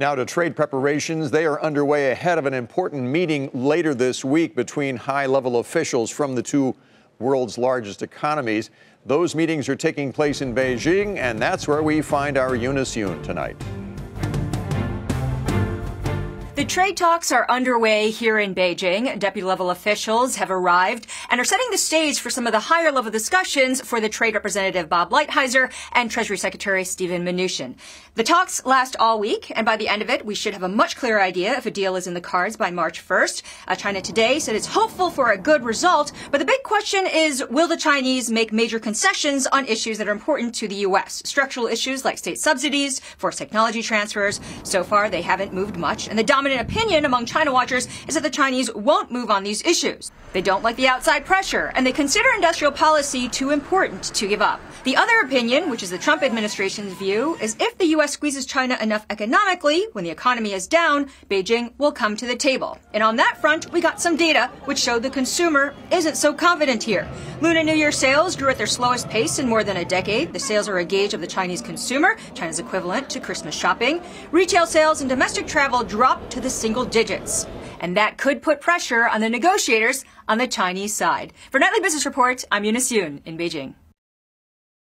Now to trade preparations. They are underway ahead of an important meeting later this week between high-level officials from the two world's largest economies. Those meetings are taking place in Beijing, and that's where we find our Eunice Yoon tonight. The trade talks are underway here in Beijing. Deputy-level officials have arrived and are setting the stage for some of the higher-level discussions for the Trade Representative Bob Lighthizer and Treasury Secretary Steven Mnuchin. The talks last all week, and by the end of it, we should have a much clearer idea if a deal is in the cards by March 1st. China today said it's hopeful for a good result, but the big question is, will the Chinese make major concessions on issues that are important to the U.S.? Structural issues like state subsidies, forced technology transfers. So far, they haven't moved much, and the dominant opinion among China watchers is that the Chinese won't move on these issues. They don't like the outside pressure, and they consider industrial policy too important to give up. The other opinion, which is the Trump administration's view, is if the U.S. squeezes China enough economically, when the economy is down, Beijing will come to the table. And on that front, we got some data which showed the consumer isn't so confident here. Lunar New Year sales grew at their slowest pace in more than a decade. The sales are a gauge of the Chinese consumer, China's equivalent to Christmas shopping. Retail sales and domestic travel dropped to the single digits. And that could put pressure on the negotiators on the Chinese side. For Nightly Business Report, I'm Eunice Yoon in Beijing.